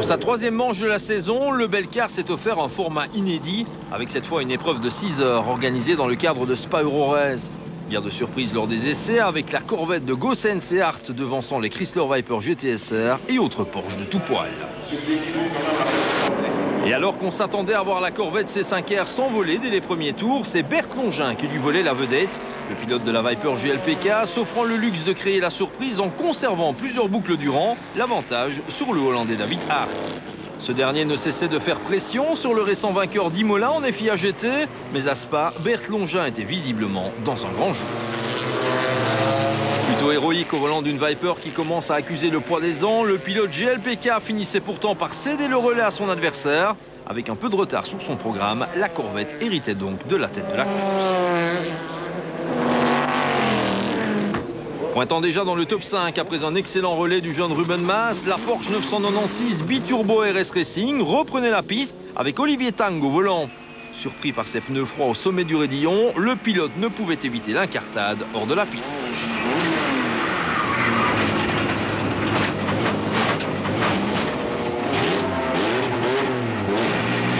Pour sa troisième manche de la saison, le Belcar s'est offert un format inédit, avec cette fois une épreuve de 6 heures organisée dans le cadre de Spa Euro-Race. Bien de surprise lors des essais, avec la Corvette de Goossens et Hart devançant les Chrysler Viper GTSR et autres Porsche de tout poil. Et alors qu'on s'attendait à voir la Corvette C5R s'envoler dès les premiers tours, c'est Bert Longin qui lui volait la vedette. Le pilote de la Viper GLPK s'offrant le luxe de créer la surprise en conservant plusieurs boucles durant l'avantage sur le Hollandais David Hart. Ce dernier ne cessait de faire pression sur le récent vainqueur d'Imola en FIA GT, mais à Spa, Bert Longin était visiblement dans un grand jour. Plutôt héroïque au volant d'une Viper qui commence à accuser le poids des ans, le pilote GLPK finissait pourtant par céder le relais à son adversaire. Avec un peu de retard sur son programme, la Corvette héritait donc de la tête de la course. Pointant déjà dans le top 5 après un excellent relais du jeune Ruben Maas, la Porsche 996 Biturbo RS Racing reprenait la piste avec Olivier Tang au volant. Surpris par ses pneus froids au sommet du raidillon, le pilote ne pouvait éviter l'incartade hors de la piste.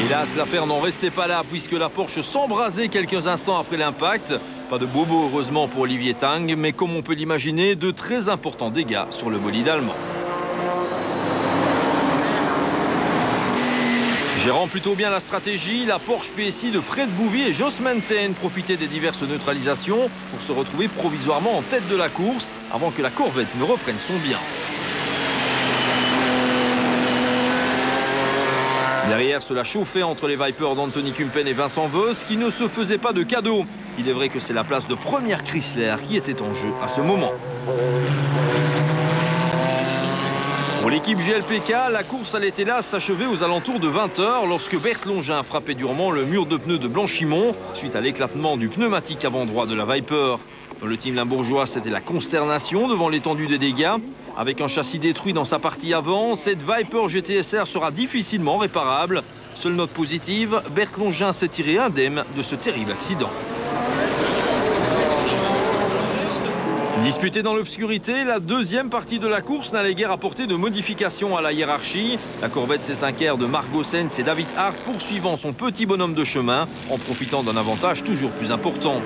Hélas, l'affaire n'en restait pas là puisque la Porsche s'embrasait quelques instants après l'impact. Pas de bobo heureusement pour Olivier Tang, mais comme on peut l'imaginer, de très importants dégâts sur le bolide allemand. Gérant plutôt bien la stratégie, la Porsche PSI de Fred Bouvier et Jos Menten profitaient des diverses neutralisations pour se retrouver provisoirement en tête de la course avant que la Corvette ne reprenne son bien. Derrière, cela chauffait entre les Vipers d'Anthony Kumpen et Vincent Voss qui ne se faisaient pas de cadeaux. Il est vrai que c'est la place de première Chrysler qui était en jeu à ce moment. Pour l'équipe GLPK, la course allait hélas s'achever aux alentours de 20 h lorsque Bert Longin frappait durement le mur de pneus de Blanchimont suite à l'éclatement du pneumatique avant droit de la Viper. Dans le team limbourgeois, c'était la consternation devant l'étendue des dégâts. Avec un châssis détruit dans sa partie avant, cette Viper GTSR sera difficilement réparable. Seule note positive, Bert Longin s'est tiré indemne de ce terrible accident. Disputée dans l'obscurité, la deuxième partie de la course n'allait guère apporter de modifications à la hiérarchie. La Corvette C5R de Marc Goossens et David Hart poursuivant son petit bonhomme de chemin en profitant d'un avantage toujours plus important.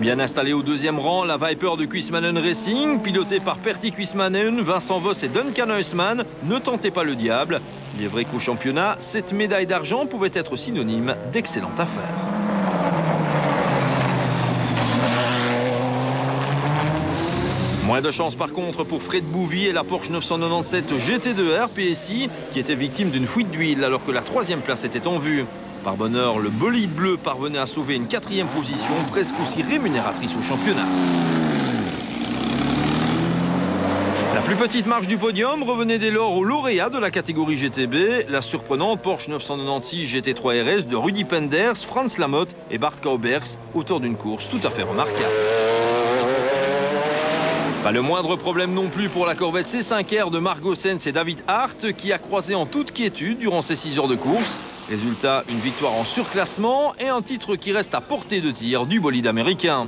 Bien installé au deuxième rang, la Viper de Quismanen Racing, pilotée par Pertti Quismanen, Vincent Voss et Duncan Huisman, ne tentait pas le diable. Il est vrai qu'au championnat, cette médaille d'argent pouvait être synonyme d'excellente affaire. Moins de chance par contre pour Fred Bouvier et la Porsche 997 GT2R PSI qui était victime d'une fuite d'huile alors que la troisième place était en vue. Par bonheur, le bolide bleu parvenait à sauver une 4e position presque aussi rémunératrice au championnat. La plus petite marche du podium revenait dès lors au lauréat de la catégorie GTB, la surprenante Porsche 996 GT3 RS de Rudy Penders, Franz Lamotte et Bart Kaubergs, auteur d'une course tout à fait remarquable. Pas le moindre problème non plus pour la Corvette C5R de Marc Goossens et David Hart qui a croisé en toute quiétude durant ces 6 heures de course. Résultat, une victoire en surclassement et un titre qui reste à portée de tir du bolide américain.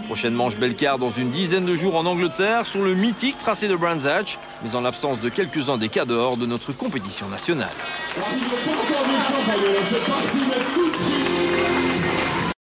Prochaine manche Belcar dans une dizaine de jours en Angleterre sur le mythique tracé de Brands Hatch, mais en l'absence de quelques-uns des cadors de notre compétition nationale.